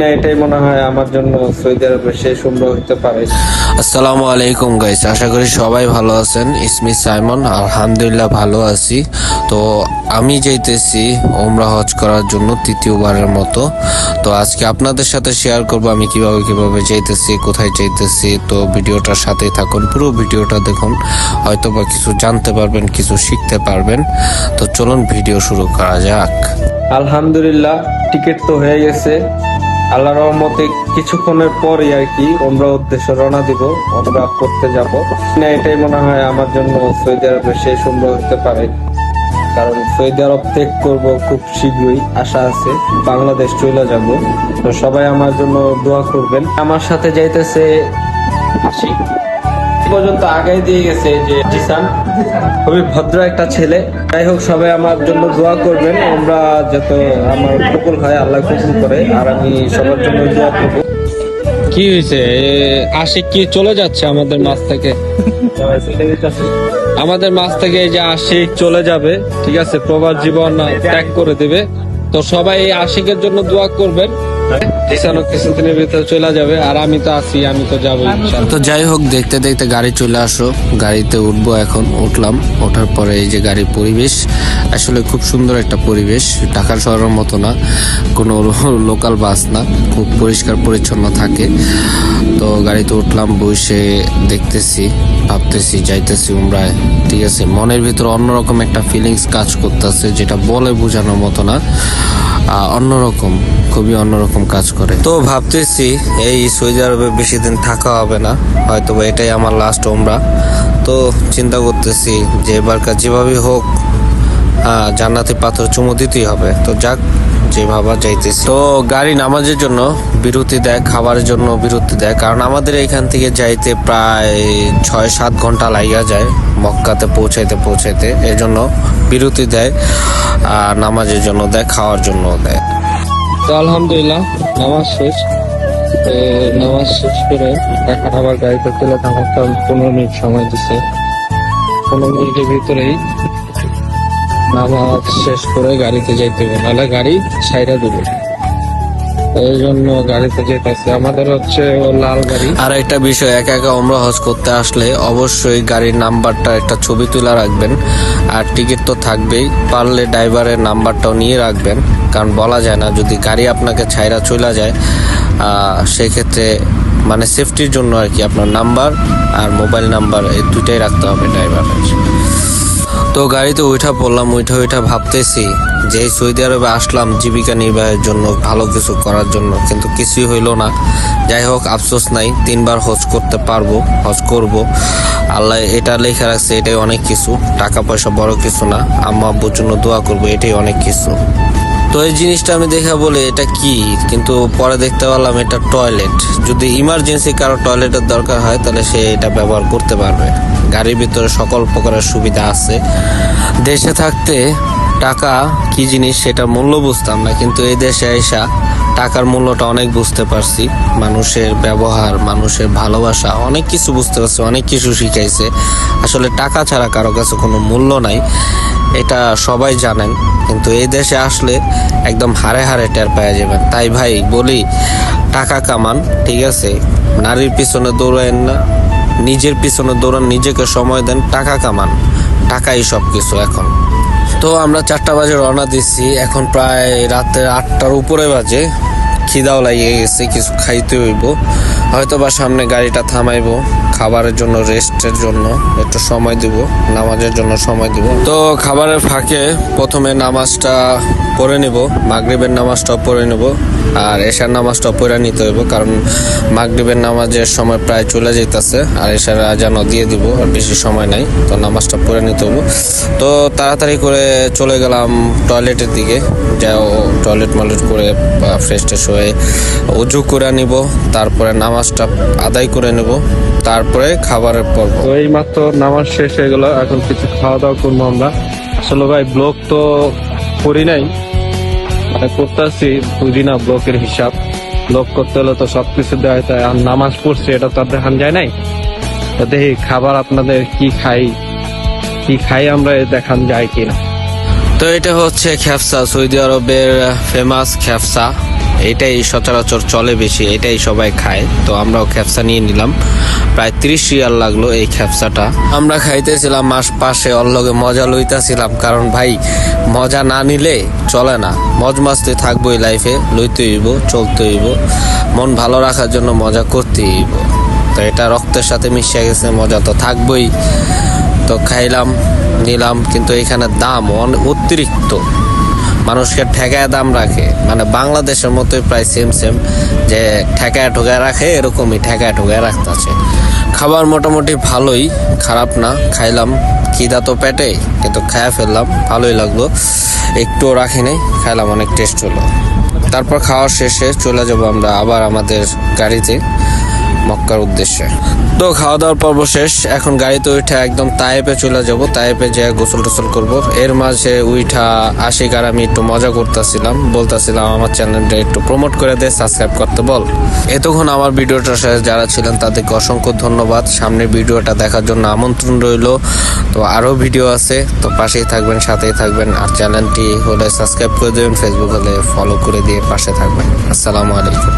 না, এটাই মনে হয় আমার জন্য সৌদি আরবের শেষ উমরা হতে পারে। আসসালামু আলাইকুম গাইস, আশা করি সবাই ভালো আছেন। ইসমি সাইমন, আলহামদুলিল্লাহ ভালো আছি। তো আমি যাইতেছি ওমরা হজ করার জন্য তৃতীয়বারের মতো। তো আজকে আপনাদের সাথে শেয়ার করব আমি কিভাবে যাইতেছি, কোথায় যাইতেছি। তো ভিডিওটার সাথেই থাকুন, পুরো ভিডিওটা দেখুন, হয়তো বা কিছু জানতে পারবেন, কিছু শিখতে পারবেন। তো চলুন ভিডিও শুরু করা যাক। আলহামদুলিল্লাহ, টিকিট তো হয়ে গেছে। আল্লাহর রহমতে কিছুক্ষণের পরই আর কি ওমরা উদ্দেশ্যে রওনা দিব, ওমরা করতে যাব। না, এটাই মনে হয় আমার জন্য সৌদি আরবের শেষ উমরা হতে পারে, কারণ সৌদি আরব ত্যাগ করব খুব শীঘ্রই, আশা আছে। বাংলাদেশ চলে যাব। তো সবাই আমার জন্য দোয়া করবেন। আমার সাথে যাইতেছে আশিক, পর্যন্ত আগাই দিয়ে গেছে যে জিসান, খুবই ভদ্র একটা ছেলে। যাই হোক, সবাই আমার জন্য দোয়া করবেন, আমরা যত আমার কবুল হয়, আল্লাহ কবুল করে, আর আমি সবার জন্য দোয়া করবো। কি হয়েছে? আশিক কি চলে যাচ্ছে আমাদের মাঝ থেকে? আমাদের মাঝ থেকে এই যে আশিক চলে যাবে, ঠিক আছে, প্রবাস জীবন ত্যাগ করে দিবে। তো সবাই এই আশিকের জন্য দোয়া করবেন। জিসানও কিছুদিনের ভিতরে চলে যাবে, আর আমি তো আছি, আমি তো যাবোই ইনশাআল্লাহ। তো যাই হোক, দেখতে দেখতে গাড়ি চলে আসো, গাড়িতে উঠবো। এখন উঠলাম, ওঠার পরে এই যে গাড়ির পরিবেশ, আসলে খুব সুন্দর একটা পরিবেশ। ঢাকা শহরের মতো না, কোনো লোকাল বাস না, খুব পরিষ্কার পরিচ্ছন্ন থাকে। তো গাড়িতে উঠলাম, বসে দেখতেছি, ভাবতেছি যাইতেছি উমরায়, ঠিক আছে। মনের ভিতরে অন্যরকম একটা ফিলিংস কাজ করতেছে, যেটা বলে বোঝানোর মতো না, অন্যরকম, খুবই অন্যরকম কাজ করে। তো ভাবতেছি এই সৌদি আরবে বেশি দিন থাকা হবে না, হয়তো এটাই আমার লাস্ট ওমরা। তো চিন্তা করতেছি যে এবারকার যেভাবে হোক জান্নাতি পাথর চুমু দিতেই হবে। তো যাক, যে ভাবা যাইতেছি। তো গাড়ি নামাজের জন্য বিরতি দেয়, খাবারের জন্য বিরতি দেয়, কারণ আমাদের এখান থেকে যাইতে প্রায় 6-7 ঘন্টা লাগিয়া যায় মক্কাতে পৌঁছাইতে। এর জন্য বিরতি দেয়, আর নামাজের জন্য দেয়, খাওয়ার জন্য দেয়। তো আলহামদুলিল্লাহ, নামাজ শেষ। নামাজ শেষ করে এখন আবার গাড়িতে তুলে থামাতে 15 মিনিট সময় দিচ্ছে। 15 মিনিটের ভিতরেই নামাজ শেষ করে গাড়িতে যাইতে হবে, নাহলে গাড়ি ছাইরা দেবে। এই জন্য গাড়িতে যেতেছে। আমাদের হচ্ছে লাল গাড়ি। আর একটা বিষয়, একা একা ওমরা হজ করতে আসলে অবশ্যই গাড়ির নাম্বারটা একটা ছবি তুলে রাখবেন, আর টিকিট তো থাকবেই, পারলে ড্রাইভারের নাম্বারটাও নিয়ে রাখবেন, কারণ বলা যায় না, যদি গাড়ি আপনাকে ছাইরা চলে যায় সেক্ষেত্রে মানে সেফটির জন্য আর কি আপনার নাম্বার আর মোবাইল নাম্বার এই দুইটাই রাখতে হবে ড্রাইভারের। তো গাড়িতে উঠা পড়লাম, উঠা ভাবতেছি যে এই সৌদি আরবে আসলাম জীবিকা নির্বাহের জন্য, ভালো কিছু করার জন্য, কিন্তু কিছুই হইল না। যাই হোক, আফসোস নাই, 3বার হজ করতে পারবো, হজ করব। আল্লাহ এটা লেখা রাখছে, এটাই অনেক কিছু। টাকা পয়সা বড় কিছু না, আম্মা আব্বুর জন্য দোয়া করবো, এটাই অনেক কিছু। তো এই জিনিসটা আমি দেখা বলে এটা কি, কিন্তু পরে দেখতে পারলাম এটা টয়লেট। যদি ইমার্জেন্সি কারো টয়লেটের দরকার হয়, তাহলে সে এটা ব্যবহার করতে পারবে। গাড়ির ভিতরে সকল প্রকারের সুবিধা আছে। দেশে থাকতে টাকা কি জিনিস সেটা মূল্য বুঝতাম না, কিন্তু এই দেশে এসা টাকার মূল্যটা অনেক বুঝতে পারছি। মানুষের ব্যবহার, মানুষের ভালোবাসা, অনেক কিছু বুঝতে পারছি, অনেক কিছু শিখাইছে। আসলে টাকা ছাড়া কারো কাছে কোনো মূল্য নাই, এটা সবাই জানেন, কিন্তু এই দেশে আসলে একদম হারে হারে টের পাওয়া যাবেন। তাই ভাই বলি, টাকা কামান, ঠিক আছে, নারীর পিছনে দৌড়ায়েন না, নিজের পিছনে দৌড়ান, নিজেকে সময় দেন, টাকা কামান, টাকাই সব কিছু এখন। তো আমরা 4টা বাজে রওনা দিচ্ছি, এখন প্রায় রাতের 8টার উপরে বাজে। খিদাও লাগিয়ে গেছে, কিছু খাইতে হইব, হয়তো বা সামনে গাড়িটা থামাইবো, খাবারের জন্য, রেস্টের জন্য একটু সময় দিব, নামাজের জন্য সময় দিব। তো খাবারের ফাঁকে প্রথমে নামাজটা পড়ে নেব, মাগরিবের নামাজটাও পড়ে নেব, আর এশার নামাজটাও পড়ে নিতে হইব, কারণ মাগরিবের নামাজের সময় প্রায় চলে যাইতেছে, আর এশার আজানও দিয়ে দিব, আর বেশি সময় নাই। তো নামাজটা পড়ে নিতে হইব। তো তাড়াতাড়ি করে চলে গেলাম টয়লেটের দিকে, যাও টয়লেট মালেট করে ফ্রেশ ট্রেশ হয়ে উজু করে নিব, তারপরে নামাজটা আদায় করে নেব, তারপরে খাবারের পর্ব। তো এই মাত্র নামাজ শেষ হয়ে গেল, এখন কিছু খাওয়া দাওয়া করবো আমরা। আসলে ভাই ব্লগ তো করি নাই, মানে করতেছি, বুঝি না ব্লকের হিসাব। ব্লগ করতে হলে তো সবকিছু দেওয়া যায়, আর নামাজ পড়ছি এটা তো আর দেখান যায় নাই। তো দেখি খাবার আপনাদের কি খাই আমরা, দেখান যায় কিনা। তো এটা হচ্ছে খ্যাফসা, সৌদি আরবের ফেমাস খ্যাফসা। এটাই সচরাচর চলে বেশি, এটাই সবাই খায়। তো আমরাও খ্যাপসা নিয়ে নিলাম, প্রায় 30 রিয়াল লাগলো এই খ্যাপসাটা। আমরা খাইতেছিলাম পাশে অল্লগে মজা লইতাছিলাম, কারণ ভাই মজা না নিলে চলে না। মজ মাস্তি থাকবোই লাইফে, লইতে হইব, চলতে হইব, মন ভালো রাখার জন্য মজা করতে হইব। তো এটা রক্তের সাথে মিশে গেছে, মজা তো থাকবোই। তো খাইলাম, নিলাম, কিন্তু এখানে দাম অতিরিক্ত, মানুষকে ঠেকায় দাম রাখে, মানে বাংলাদেশের মতোই প্রায় সেম যে ঠেকায় ঠোকায় রাখে, এরকমই ঠেকায় ঠোকায় রাখতেছে। খাবার মোটামুটি ভালোই, খারাপ না। খাইলাম, খিদা তো পেটে, কিন্তু খায়া ফেললাম, ভালোই লাগলো, একটুও রাখি নাই, খাইলাম, অনেক টেস্ট হলো। তারপর খাওয়ার শেষে চলে যাব আমরা আবার আমাদের গাড়িতে মক্কার উদ্দেশ্যে। তো খাওয়া দাওয়ার পর্ব শেষ, এখন গাড়িতে উঠে একদম তায়েফে চলে যাব। তায়েফে যেয়ে গোসল টোসল করব। এর মাঝে উঠা আশিক আর আমি একটু মজা করতেছিলাম, বলতেছিলাম আমার চ্যানেলটা একটু প্রমোট করে দে, সাবস্ক্রাইব করতে বল। এতক্ষণ আমার ভিডিওটার সাথে যারা ছিলেন তাদেরকে অসংখ্য ধন্যবাদ। সামনের ভিডিওটা দেখার জন্য আমন্ত্রণ রইল। তো আরও ভিডিও আছে, তো পাশেই থাকবেন, সাথেই থাকবেন। আর চ্যানেলটি হলে সাবস্ক্রাইব করে দেবেন, ফেসবুক হলে ফলো করে দিয়ে পাশে থাকবেন। আসসালামু আলাইকুম।